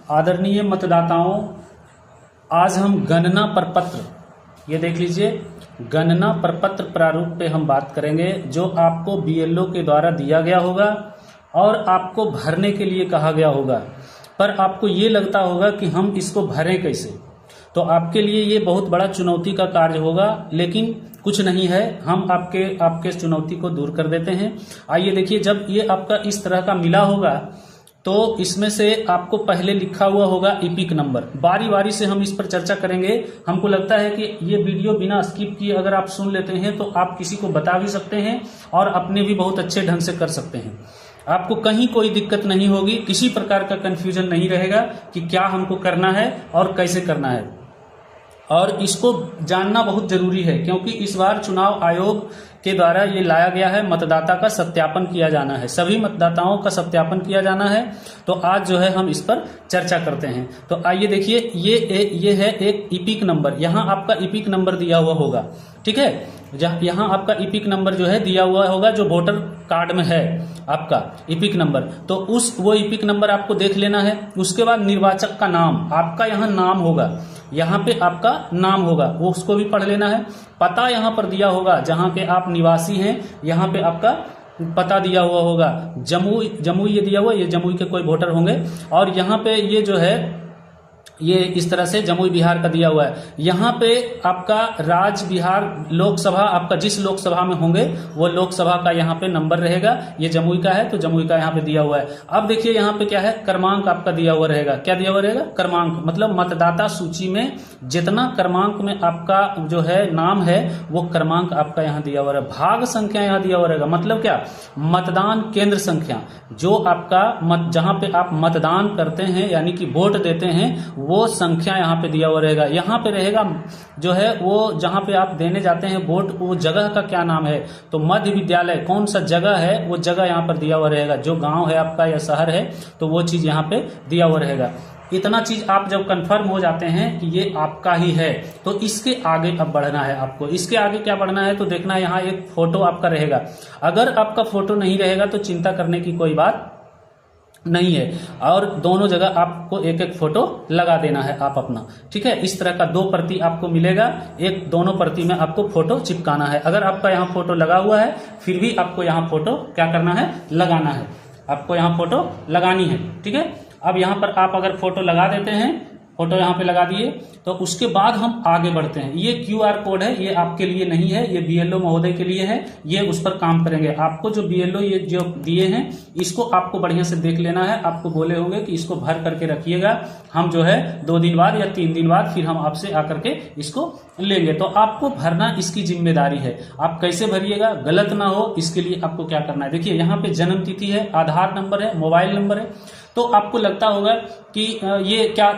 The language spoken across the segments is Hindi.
आदरणीय मतदाताओं, आज हम गणना प्रपत्र, ये देख लीजिए, गणना प्रपत्र प्रारूप पे हम बात करेंगे, जो आपको बीएलओ के द्वारा दिया गया होगा और आपको भरने के लिए कहा गया होगा। पर आपको ये लगता होगा कि हम इसको भरें कैसे, तो आपके लिए ये बहुत बड़ा चुनौती का कार्य होगा, लेकिन कुछ नहीं है, हम आपके चुनौती को दूर कर देते हैं। आइए देखिए, जब ये आपका इस तरह का मिला होगा तो इसमें से आपको पहले लिखा हुआ होगा इपिक नंबर। बारी बारी से हम इस पर चर्चा करेंगे। हमको लगता है कि ये वीडियो बिना स्किप किए अगर आप सुन लेते हैं तो आप किसी को बता भी सकते हैं और अपने भी बहुत अच्छे ढंग से कर सकते हैं। आपको कहीं कोई दिक्कत नहीं होगी, किसी प्रकार का कंफ्यूजन नहीं रहेगा कि क्या हमको करना है और कैसे करना है। और इसको जानना बहुत जरूरी है, क्योंकि इस बार चुनाव आयोग के द्वारा ये लाया गया है, मतदाता का सत्यापन किया जाना है, सभी मतदाताओं का सत्यापन किया जाना है। तो आज जो है हम इस पर चर्चा करते हैं। तो आइए देखिए, ये है एक इपिक नंबर। यहाँ आपका इपिक नंबर दिया हुआ होगा, ठीक है। यहाँ आपका इपिक नंबर जो है दिया हुआ होगा, जो वोटर कार्ड में है आपका इपिक नंबर, तो वो इपिक नंबर आपको देख लेना है। उसके बाद निर्वाचक का नाम, आपका यहाँ नाम होगा, यहाँ पे आपका नाम होगा, वो उसको भी पढ़ लेना है। पता यहाँ पर दिया होगा, जहाँ के आप निवासी हैं यहाँ पे आपका पता दिया हुआ होगा। जमुई ये दिया हुआ, ये जमुई के कोई वोटर होंगे। और यहाँ पे ये जो है, ये इस तरह से जमुई बिहार का दिया हुआ है। यहाँ पे आपका राज्य बिहार लोकसभा, आपका जिस लोकसभा में होंगे वो लोकसभा का यहाँ पे नंबर रहेगा। ये जमुई का है तो जमुई का यहाँ पे दिया हुआ है। अब देखिए यहाँ पे क्या है, क्रमांक आपका दिया हुआ रहेगा। क्या दिया हुआ रहेगा? क्रमांक, मतलब मतदाता सूची में जितना क्रमांक में आपका जो है नाम है वो क्रमांक आपका यहाँ दिया हुआ है। भाग संख्या यहाँ दिया हुआ रहेगा, मतलब क्या, मतदान केंद्र संख्या, जो आपका जहाँ पे आप मतदान करते हैं यानी कि वोट देते हैं वो संख्या यहाँ पे दिया हुआ रहेगा। यहाँ पे रहेगा जो है वो जहाँ पे आप देने जाते हैं वोट, वो जगह का क्या नाम है, तो मध्य विद्यालय कौन सा जगह है वो जगह यहाँ पर दिया हुआ रहेगा। जो गांव है आपका या शहर है तो वो चीज यहाँ पे दिया हुआ रहेगा। इतना चीज आप जब कंफर्म हो जाते हैं कि ये आपका ही है तो इसके आगे अब बढ़ना है आपको। इसके आगे क्या बढ़ना है तो देखना है, यहाँ एक फोटो आपका रहेगा। अगर आपका फोटो नहीं रहेगा तो चिंता करने की कोई बात नहीं है, और दोनों जगह आपको एक एक फोटो लगा देना है आप अपना, ठीक है। इस तरह का 2 प्रति आपको मिलेगा, एक दोनों प्रति में आपको फोटो चिपकाना है। अगर आपका यहाँ फोटो लगा हुआ है फिर भी आपको यहाँ फोटो क्या करना है, लगाना है, आपको यहाँ फोटो लगानी है, ठीक है। अब यहाँ पर आप अगर फोटो लगा देते हैं, फोटो यहाँ पे लगा दिए, तो उसके बाद हम आगे बढ़ते हैं। ये क्यूआर कोड है, ये आपके लिए नहीं है, ये बीएलओ महोदय के लिए है, ये उस पर काम करेंगे। आपको जो बीएलओ ये जो दिए हैं इसको आपको बढ़िया से देख लेना है। आपको बोले होंगे कि इसको भर करके रखिएगा, हम जो है 2 दिन बाद या 3 दिन बाद फिर हम आपसे आकर के इसको लेंगे। तो आपको भरना इसकी जिम्मेदारी है, आप कैसे भरिएगा गलत ना हो, इसके लिए आपको क्या करना है। देखिए यहाँ पे जन्म तिथि है, आधार नंबर है, मोबाइल नंबर है। तो आपको लगता होगा कि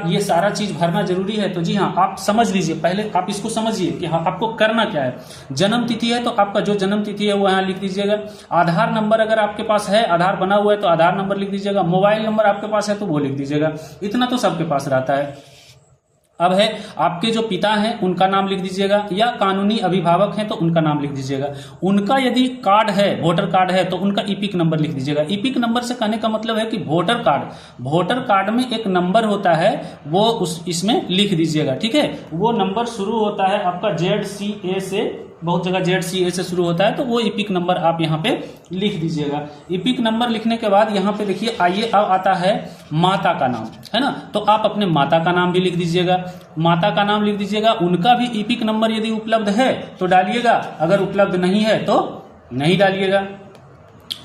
ये सारा चीज भरना जरूरी है, तो जी हाँ, आप समझ लीजिए, पहले आप इसको समझिए कि हाँ आपको करना क्या है। जन्म तिथि है तो आपका जो जन्म तिथि है वो यहाँ लिख दीजिएगा। आधार नंबर अगर आपके पास है, आधार बना हुआ है तो आधार नंबर लिख दीजिएगा। मोबाइल नंबर आपके पास है तो वो लिख दीजिएगा। इतना तो सबके पास रहता है। अब है आपके जो पिता हैं उनका नाम लिख दीजिएगा, या कानूनी अभिभावक हैं तो उनका नाम लिख दीजिएगा। उनका यदि कार्ड है, वोटर कार्ड है, तो उनका इपिक नंबर लिख दीजिएगा। इपिक नंबर से कहने का मतलब है कि वोटर कार्ड में एक नंबर होता है, वो इसमें लिख दीजिएगा, ठीक है। वो नंबर शुरू होता है आपका ZCA से, बहुत जगह ZCA से शुरू होता है, तो वो इपिक नंबर आप यहाँ पे लिख दीजिएगा। इपिक नंबर लिखने के बाद यहाँ पे देखिए, आइए अब आता है माता का नाम, है ना। तो आप अपने माता का नाम भी लिख दीजिएगा, माता का नाम लिख दीजिएगा। उनका भी इपिक नंबर यदि उपलब्ध है तो डालिएगा, अगर उपलब्ध नहीं है तो नहीं डालिएगा,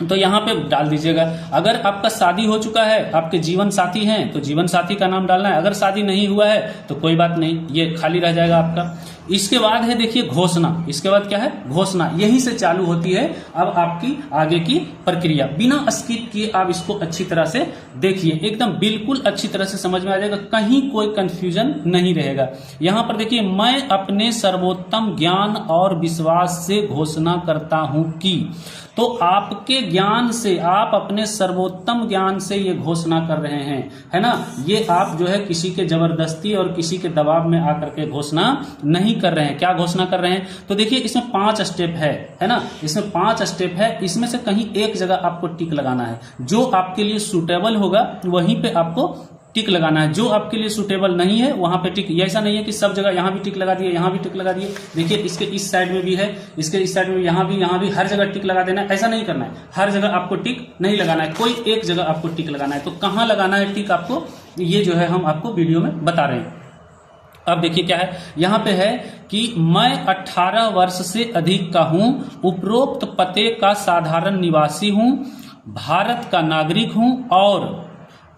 तो यहाँ पे डाल दीजिएगा। अगर आपका शादी हो चुका है, आपके जीवन साथी हैं तो जीवन साथी का नाम डालना है। अगर शादी नहीं हुआ है तो कोई बात नहीं, ये खाली रह जाएगा आपका। इसके बाद है देखिए घोषणा। इसके बाद क्या है, घोषणा। यहीं से चालू होती है अब आपकी आगे की प्रक्रिया। बिना स्किप किए आप इसको अच्छी तरह से देखिए, एकदम बिल्कुल अच्छी तरह से समझ में आ जाएगा, कहीं कोई कंफ्यूजन नहीं रहेगा। यहाँ पर देखिए, मैं अपने सर्वोत्तम ज्ञान और विश्वास से घोषणा करता हूं कि, तो आपके ज्ञान से, आप अपने सर्वोत्तम ज्ञान से ये घोषणा कर रहे हैं, है ना। ये आप जो है किसी के जबरदस्ती और किसी के दबाव में आकर के घोषणा नहीं कर रहे हैं। क्या घोषणा कर रहे हैं तो देखिए, इसमें 5 स्टेप है ना। इसमें 5 स्टेप है, इसमें से कहीं एक जगह आपको टिक लगाना है। जो आपके लिए सूटेबल होगा वहीं पे आपको टिक लगाना है। जो आपके लिए सुटेबल नहीं है वहां पे टिक, ऐसा नहीं है कि सब जगह यहां भी टिक लगा दिए, यहां भी टिक लगा दिए। देखिए इसके इस साइड में भी है, इसके इस साइड में यहां भी हर जगह टिक लगा देना है, ऐसा नहीं करना है। हर जगह आपको टिक नहीं लगाना है, कोई एक जगह आपको टिक लगाना है। तो कहां लगाना है टिक आपको, ये जो है हम आपको वीडियो में बता रहे हैं। अब देखिए क्या है, यहां पे है कि मैं 18 वर्ष से अधिक का हूं, उपरोक्त पते का साधारण निवासी हूं, भारत का नागरिक हूं,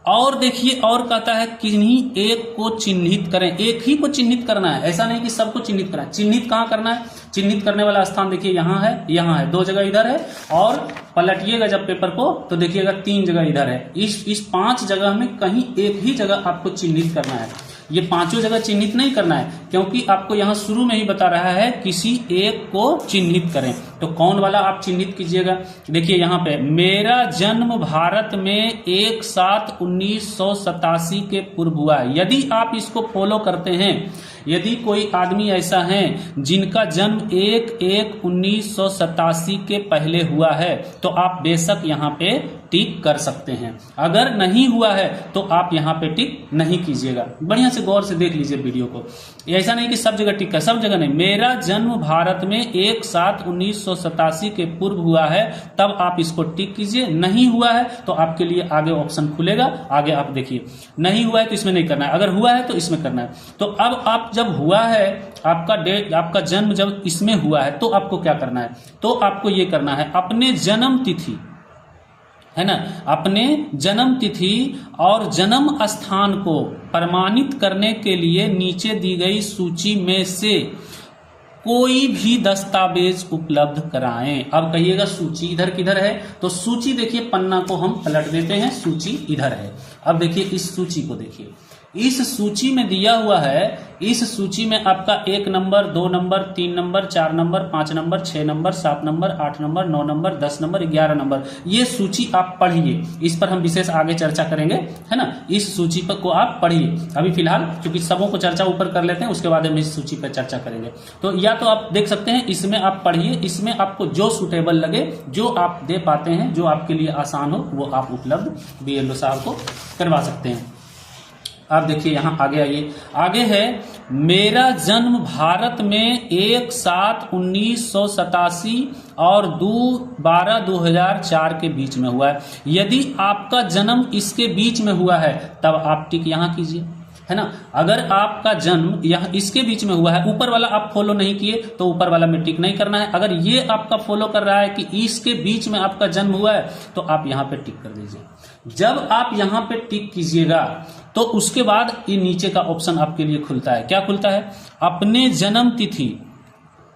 और देखिए और कहता है किन्हीं एक को चिन्हित करें। एक ही को चिन्हित करना है, ऐसा नहीं कि सबको चिन्हित करना है। चिन्हित कहां करना है, चिन्हित करने वाला स्थान देखिए यहां है, यहां है, 2 जगह इधर है, और पलटिएगा जब पेपर को तो देखिएगा 3 जगह इधर है। इस 5 जगह में कहीं एक ही जगह आपको चिन्हित करना है। ये 5 जगह चिन्हित नहीं करना है, क्योंकि आपको यहां शुरू में ही बता रहा है किसी एक को चिन्हित करें। तो कौन वाला आप चिन्हित कीजिएगा, देखिए यहां पे मेरा जन्म भारत में 1/7/1987 के पूर्व हुआ है। यदि आप इसको फॉलो करते हैं, यदि कोई आदमी ऐसा है जिनका जन्म 1/1/1987 के पहले हुआ है तो आप बेशक यहां पे टिक कर सकते हैं। अगर नहीं हुआ है तो आप यहां पे टिक नहीं कीजिएगा। बढ़िया से गौर से देख लीजिए वीडियो को, ऐसा नहीं कि सब जगह टिक है, सब जगह नहीं। मेरा जन्म भारत में 1/7/1987 के पूर्व हुआ है, तब आप इसको टिक कीजिए। नहीं हुआ है तो आपके लिए आगे ऑप्शन खुलेगा, आगे आप देखिए। नहीं हुआ है तो इसमें नहीं करना है, अगर हुआ है तो इसमें करना है। तो अब आप जब हुआ है आपका जन्म जब इसमें हुआ है तो आपको क्या करना है, तो आपको ये करना है अपने जन्म तिथि, है ना, अपने जन्म तिथि और जन्म स्थान को प्रमाणित करने के लिए नीचे दी गई सूची में से कोई भी दस्तावेज उपलब्ध कराएं। अब कहिएगा सूची इधर किधर है, तो सूची देखिए पन्ना को हम पलट देते हैं, सूची इधर है। अब देखिए इस सूची को देखिए, इस सूची में दिया हुआ है, इस सूची में आपका 1 number, 2 number, 3 number, 4 number, 5 number, 6 number, 7 number, 8 number, 9 number, 10 number, 11 number, ये सूची आप पढ़िए। इस पर हम विशेष आगे चर्चा करेंगे, है ना। इस सूची पर को आप पढ़िए। अभी फिलहाल क्योंकि सबों को चर्चा ऊपर कर लेते हैं, उसके बाद हम इस सूची पर चर्चा करेंगे। तो या तो आप देख सकते हैं, इसमें आप पढ़िए, इसमें आपको जो सुटेबल लगे, जो आप दे पाते हैं, जो आपके लिए आसान हो, वो आप उपलब्ध BLO साहब को करवा सकते हैं। आप देखिए यहां आगे आइए, आगे है मेरा जन्म भारत में 1/7/1987 और 2/12/2004 के बीच में हुआ है। यदि आपका जन्म इसके बीच में हुआ है तब आप टिक यहां कीजिए, है ना। अगर आपका जन्म यहाँ इसके बीच में हुआ है, ऊपर वाला आप फॉलो नहीं किए तो ऊपर वाला में टिक नहीं करना है। अगर ये आपका फॉलो कर रहा है कि इसके बीच में आपका जन्म हुआ है तो आप यहां पे टिक कर दीजिए। जब आप यहां पे टिक कीजिएगा तो उसके बाद ये नीचे का ऑप्शन आपके लिए खुलता है। क्या खुलता है, अपने जन्म तिथि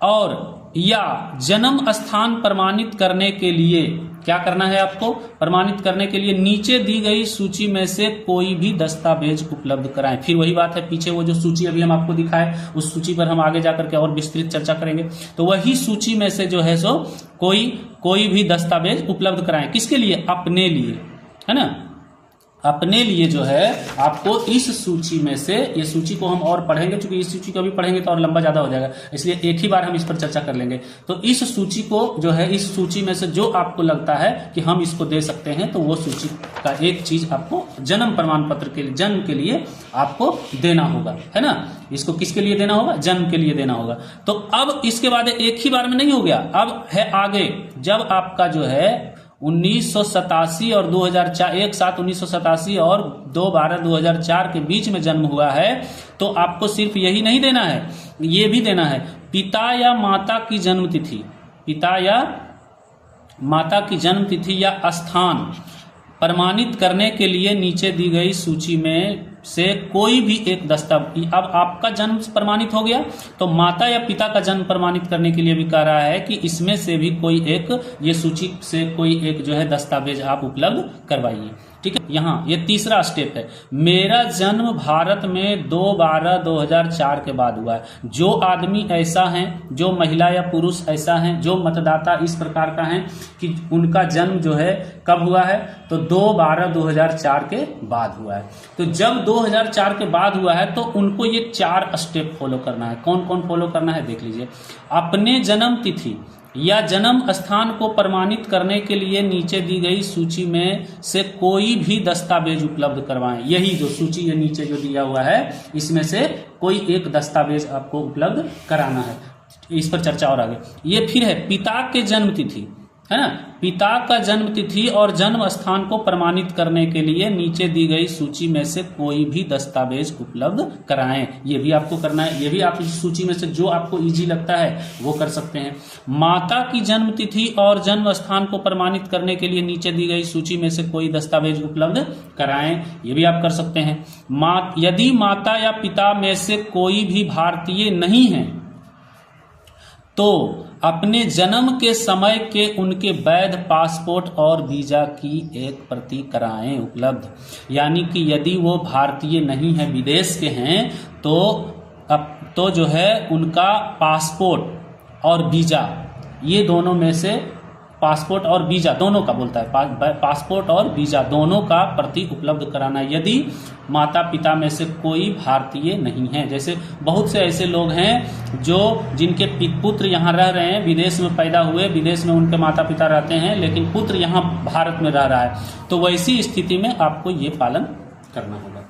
और या जन्म स्थान प्रमाणित करने के लिए क्या करना है, आपको प्रमाणित करने के लिए नीचे दी गई सूची में से कोई भी दस्तावेज उपलब्ध कराएं। फिर वही बात है, पीछे वो जो सूची अभी हम आपको दिखाए उस सूची पर हम आगे जाकर के और विस्तृत चर्चा करेंगे। तो वही सूची में से जो है सो कोई भी दस्तावेज उपलब्ध कराएं। किसके लिए, अपने लिए, है ना। अपने लिए जो है आपको इस सूची में से, ये सूची को हम और पढ़ेंगे, क्योंकि इस सूची को अभी पढ़ेंगे तो और लंबा ज्यादा हो जाएगा, इसलिए एक ही बार हम इस पर चर्चा कर लेंगे। तो इस सूची को जो है, इस सूची में से जो आपको लगता है कि हम इसको दे सकते हैं, तो वो सूची का एक चीज आपको जन्म प्रमाण पत्र के लिए, जन्म के लिए आपको देना होगा, है ना। इसको किसके लिए देना होगा, जन्म के लिए देना होगा। तो अब इसके बाद एक ही बार में नहीं हो गया, अब है आगे, जब आपका जो है 1987 और 2004, 1/7/1987 और 2/12/2004 के बीच में जन्म हुआ है, तो आपको सिर्फ यही नहीं देना है, ये भी देना है पिता या माता की जन्म तिथि, पिता या माता की जन्म तिथि या स्थान प्रमाणित करने के लिए नीचे दी गई सूची में से कोई भी एक दस्तावेज। अब आपका जन्म प्रमाणित हो गया, तो माता या पिता का जन्म प्रमाणित करने के लिए भी कह रहा है कि इसमें से भी कोई एक, ये सूची से कोई एक जो है दस्तावेज आप उपलब्ध करवाइए। ठीक है, यहाँ ये तीसरा स्टेप है। मेरा जन्म भारत में 2/12/2004 के बाद हुआ है। जो आदमी ऐसा है, जो महिला या पुरुष ऐसा है, जो मतदाता इस प्रकार का है कि उनका जन्म जो है कब हुआ है, तो 2/12/2004 के बाद हुआ है। तो जब 2004 के बाद हुआ है तो उनको ये 4 स्टेप फॉलो करना है। कौन कौन फॉलो करना है देख लीजिए। अपने जन्म तिथि या जन्म स्थान को प्रमाणित करने के लिए नीचे दी गई सूची में से कोई भी दस्तावेज उपलब्ध करवाएं। यही जो सूची ये नीचे जो दिया हुआ है इसमें से कोई एक दस्तावेज आपको उपलब्ध कराना है। इस पर चर्चा और आगे। ये फिर है पिता के जन्म तिथि, है ना, पिता का जन्म तिथि और जन्म स्थान को प्रमाणित करने के लिए नीचे दी गई सूची में से कोई भी दस्तावेज उपलब्ध कराएं। ये भी आपको करना है। ये भी आप इस सूची में से जो आपको इजी लगता है वो कर सकते हैं। माता की जन्म तिथि और जन्म स्थान को प्रमाणित करने के लिए नीचे दी गई सूची में से कोई दस्तावेज उपलब्ध कराएं। ये भी आप कर सकते हैं। यदि माता या पिता में से कोई भी भारतीय नहीं है तो अपने जन्म के समय के उनके वैध पासपोर्ट और वीजा की एक प्रति कराएं उपलब्ध। यानी कि यदि वो भारतीय नहीं है, विदेश के हैं, तो जो है उनका पासपोर्ट और वीजा, ये दोनों में से पासपोर्ट और वीजा दोनों का बोलता है, पासपोर्ट और वीजा दोनों का प्रति उपलब्ध कराना यदि माता पिता में से कोई भारतीय नहीं है। जैसे बहुत से ऐसे लोग हैं जो जिनके पुत्र यहाँ रह रहे हैं, विदेश में पैदा हुए, विदेश में उनके माता पिता रहते हैं, लेकिन पुत्र यहाँ भारत में रह रहा है, तो वैसी स्थिति में आपको ये पालन करना होगा।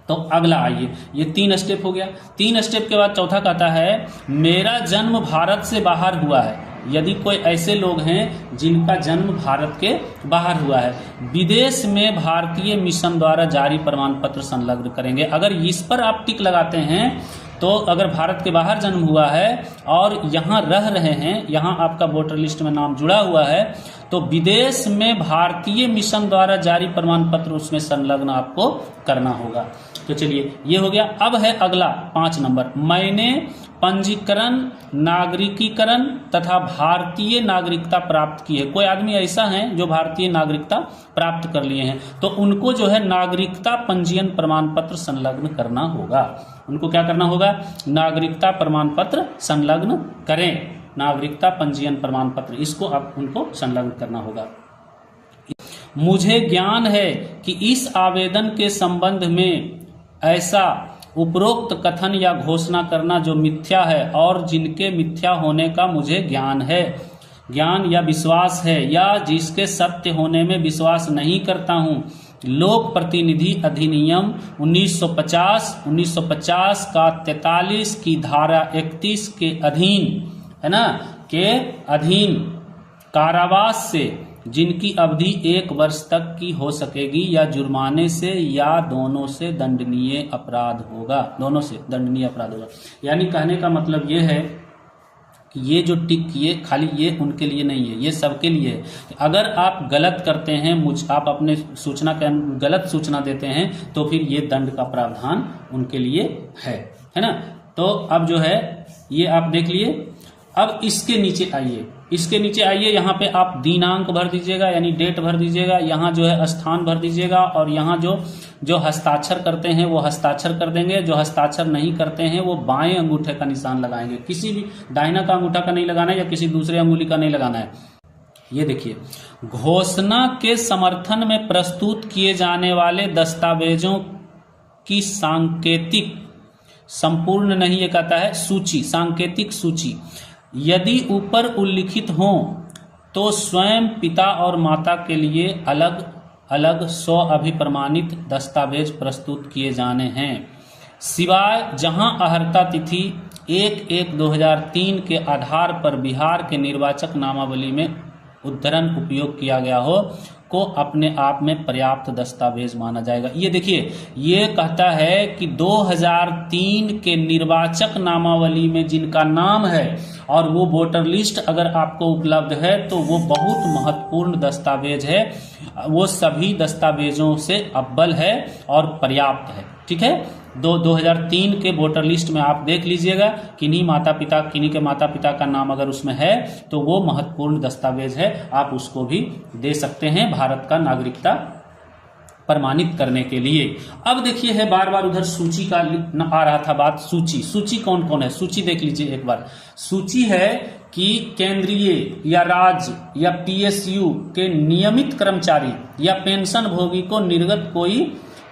तो अगला आइए, ये 3 स्टेप हो गया। 3 स्टेप के बाद चौथा कहता है मेरा जन्म भारत से बाहर हुआ है। यदि कोई ऐसे लोग हैं जिनका जन्म भारत के बाहर हुआ है, विदेश में भारतीय मिशन द्वारा जारी प्रमाण पत्र संलग्न करेंगे। अगर इस पर आप टिक लगाते हैं तो अगर भारत के बाहर जन्म हुआ है और यहाँ रह रहे हैं, यहाँ आपका वोटर लिस्ट में नाम जुड़ा हुआ है, तो विदेश में भारतीय मिशन द्वारा जारी प्रमाण पत्र उसमें संलग्न आपको करना होगा। तो चलिए ये हो गया। अब है अगला 5 नंबर, मैंने पंजीकरण, नागरिकीकरण तथा भारतीय नागरिकता प्राप्त की है। कोई आदमी ऐसा है जो भारतीय नागरिकता प्राप्त कर लिए हैं, तो उनको जो है नागरिकता पंजीयन प्रमाण पत्र संलग्न करना होगा। उनको क्या करना होगा? नागरिकता प्रमाण पत्र संलग्न करें। नागरिकता पंजीयन प्रमाण पत्र, इसको आप उनको संलग्न करना होगा। मुझे ज्ञान है कि इस आवेदन के संबंध में ऐसा उपरोक्त कथन या घोषणा करना जो मिथ्या है और जिनके मिथ्या होने का मुझे ज्ञान है, ज्ञान या विश्वास है, या जिसके सत्य होने में विश्वास नहीं करता हूँ, लोक प्रतिनिधि अधिनियम 1950 का 43 की धारा 31 के अधीन, है ना, के अधीन कारावास से जिनकी अवधि 1 वर्ष तक की हो सकेगी या जुर्माने से या दोनों से दंडनीय अपराध होगा। दोनों से दंडनीय अपराध होगा। यानी कहने का मतलब ये है कि ये जो टिक, ये खाली ये उनके लिए नहीं है, ये सबके लिए है। अगर आप गलत करते हैं, आप अपने सूचना के गलत सूचना देते हैं, तो फिर ये दंड का प्रावधान उनके लिए है ना। तो अब जो है ये आप देख लिए। अब इसके नीचे आइए, यहाँ पे आप दिनांक भर दीजिएगा, यानी डेट भर दीजिएगा, यहाँ जो है स्थान भर दीजिएगा, और यहाँ जो हस्ताक्षर करते हैं वो हस्ताक्षर कर देंगे, जो हस्ताक्षर नहीं करते हैं वो बाएं अंगूठे का निशान लगाएंगे। किसी भी दाहिना का अंगूठा का नहीं लगाना है या किसी दूसरे अंगुली का नहीं लगाना है। ये देखिए, घोषणा के समर्थन में प्रस्तुत किए जाने वाले दस्तावेजों की सांकेतिक, संपूर्ण नहीं, ये कहता है सूची, सांकेतिक सूची यदि ऊपर उल्लिखित हों तो स्वयं पिता और माता के लिए अलग अलग 100 अभिप्रमाणित दस्तावेज प्रस्तुत किए जाने हैं, सिवाय जहां अहर्ता तिथि 1/1/2003 के आधार पर बिहार के निर्वाचक नामावली में उद्धरण उपयोग किया गया हो, को अपने आप में पर्याप्त दस्तावेज माना जाएगा। ये देखिए, ये कहता है कि 2003 के निर्वाचक नामावली में जिनका नाम है और वो वोटर लिस्ट अगर आपको उपलब्ध है तो वो बहुत महत्वपूर्ण दस्तावेज है, वो सभी दस्तावेजों से अव्वल है और पर्याप्त है। ठीक है, 2003 के वोटर लिस्ट में आप देख लीजिएगा, किन्हीं के माता पिता का नाम अगर उसमें है तो वो महत्वपूर्ण दस्तावेज है, आप उसको भी दे सकते हैं भारत का नागरिकता प्रमाणित करने के लिए। अब देखिए, है बार बार उधर सूची का आ रहा था बात, सूची कौन कौन है, सूची देख लीजिए एक बार। सूची है कि केंद्रीय या राज्य या PSU के नियमित कर्मचारी या पेंशन भोगी को निर्गत कोई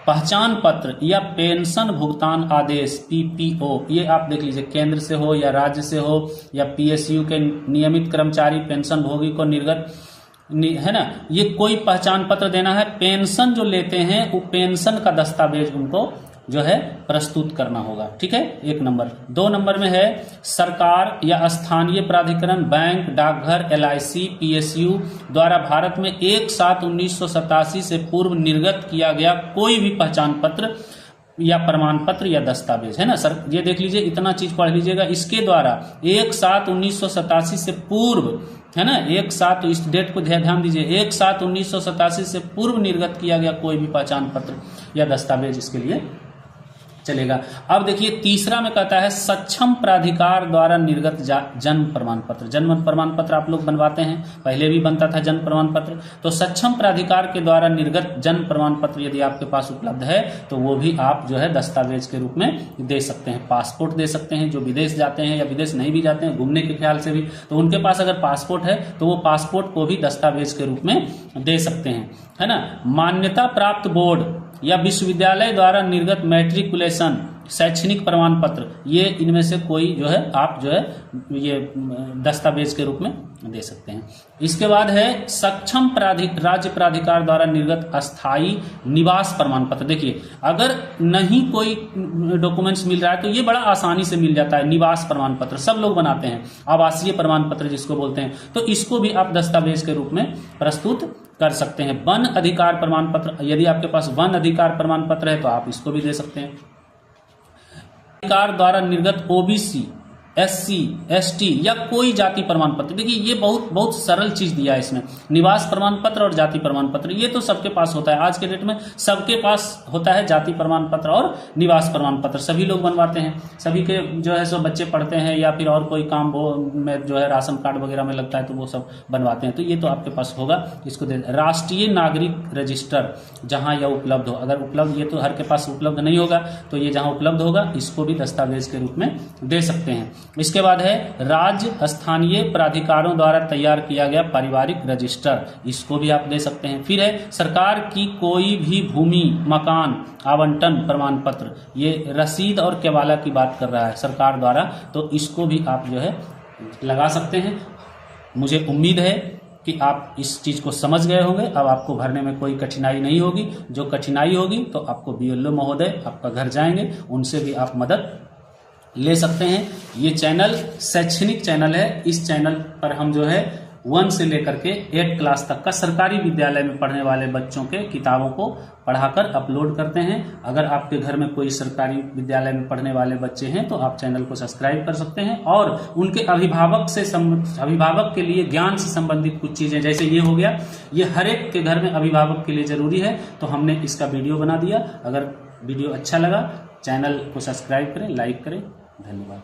पहचान पत्र या पेंशन भुगतान आदेश पीपीओ, ये आप देख लीजिए, केंद्र से हो या राज्य से हो या पीएसयू के नियमित कर्मचारी पेंशन भोगी को निर्गत है ना, ये कोई पहचान पत्र देना है। पेंशन जो लेते हैं वो पेंशन का दस्तावेज उनको जो है प्रस्तुत करना होगा। ठीक है, 1 नंबर। 2 नंबर में है सरकार या स्थानीय प्राधिकरण, बैंक, डाकघर, एलआईसी, पीएसयू द्वारा भारत में 1/7/1987 से पूर्व निर्गत किया गया कोई भी पहचान पत्र या प्रमाण पत्र या दस्तावेज, है ना सर। ये देख लीजिए, इतना चीज पढ़ लीजिएगा। इसके द्वारा 1/7/1987 से पूर्व, है ना, 1/7, इस डेट को ध्यान दीजिए, 1/7/1987 से पूर्व निर्गत किया गया कोई भी पहचान पत्र या दस्तावेज इसके लिए चलेगा। अब देखिए तीसरा में कहता है सक्षम प्राधिकार द्वारा निर्गत जन्म प्रमाण पत्र। जन्म प्रमाण पत्र आप लोग बनवाते हैं, पहले भी बनता था जन्म प्रमाण पत्र। तो सक्षम प्राधिकार के द्वारा निर्गत जन्म प्रमाण पत्र यदि आपके पास उपलब्ध है तो वो भी आप जो है दस्तावेज के रूप में दे सकते हैं। पासपोर्ट दे सकते हैं, जो विदेश जाते हैं या विदेश नहीं भी जाते हैं, घूमने के ख्याल से भी, तो उनके पास अगर पासपोर्ट है तो वो पासपोर्ट को भी दस्तावेज के रूप में दे सकते हैं, है ना। मान्यता प्राप्त बोर्ड या विश्वविद्यालय द्वारा निर्गत मैट्रिकुलेशन शैक्षणिक प्रमाण पत्र, ये इनमें से कोई जो है आप जो है ये दस्तावेज के रूप में दे सकते हैं। इसके बाद है सक्षम राज्य प्राधिकार द्वारा निर्गत अस्थायी निवास प्रमाण पत्र। देखिए अगर नहीं कोई डॉक्यूमेंट्स मिल रहा है तो ये बड़ा आसानी से मिल जाता है। निवास प्रमाण पत्र सब लोग बनाते हैं, आवासीय प्रमाण पत्र जिसको बोलते हैं, तो इसको भी आप दस्तावेज के रूप में प्रस्तुत कर सकते हैं। वन अधिकार प्रमाण पत्र, यदि आपके पास वन अधिकार प्रमाण पत्र है तो आप इसको भी दे सकते हैं। अधिकार द्वारा निर्गत ओबीसी, एससी, एसटी या कोई जाति प्रमाण पत्र। देखिए ये बहुत सरल चीज दिया है इसमें, निवास प्रमाण पत्र और जाति प्रमाण पत्र, ये तो सबके पास होता है। आज के डेट में सबके पास होता है जाति प्रमाण पत्र और निवास प्रमाण पत्र, सभी लोग बनवाते हैं। सभी के जो है सो बच्चे पढ़ते हैं या फिर और कोई काम वो में जो है राशन कार्ड वगैरह में लगता है तो वो सब बनवाते हैं, तो ये तो आपके पास होगा, इसको दे। राष्ट्रीय नागरिक रजिस्टर जहां यह उपलब्ध हो, अगर उपलब्ध, ये तो हर के पास उपलब्ध नहीं होगा, तो ये जहां उपलब्ध होगा इसको भी दस्तावेज के रूप में दे सकते हैं। इसके बाद है राज्य स्थानीय प्राधिकारों द्वारा तैयार किया गया पारिवारिक रजिस्टर, इसको भी आप दे सकते हैं। फिर है सरकार की कोई भी भूमि मकान आवंटन प्रमाण पत्र, ये रसीद और केवाला की बात कर रहा है सरकार द्वारा, तो इसको भी आप जो है लगा सकते हैं। मुझे उम्मीद है कि आप इस चीज को समझ गए होंगे। अब आपको भरने में कोई कठिनाई नहीं होगी। जो कठिनाई होगी तो आपको बीएलओ महोदय आपका घर जाएंगे, उनसे भी आप मदद ले सकते हैं। ये चैनल शैक्षणिक चैनल है, इस चैनल पर हम जो है 1 से लेकर के 8 क्लास तक का सरकारी विद्यालय में पढ़ने वाले बच्चों के किताबों को पढ़ाकर अपलोड करते हैं। अगर आपके घर में कोई सरकारी विद्यालय में पढ़ने वाले बच्चे हैं तो आप चैनल को सब्सक्राइब कर सकते हैं, और उनके अभिभावक के लिए ज्ञान से संबंधित कुछ चीजें, जैसे ये हो गया, ये हर एक के घर में अभिभावक के लिए जरूरी है, तो हमने इसका वीडियो बना दिया। अगर वीडियो अच्छा लगा चैनल को सब्सक्राइब करें, लाइक करें। धन्यवाद।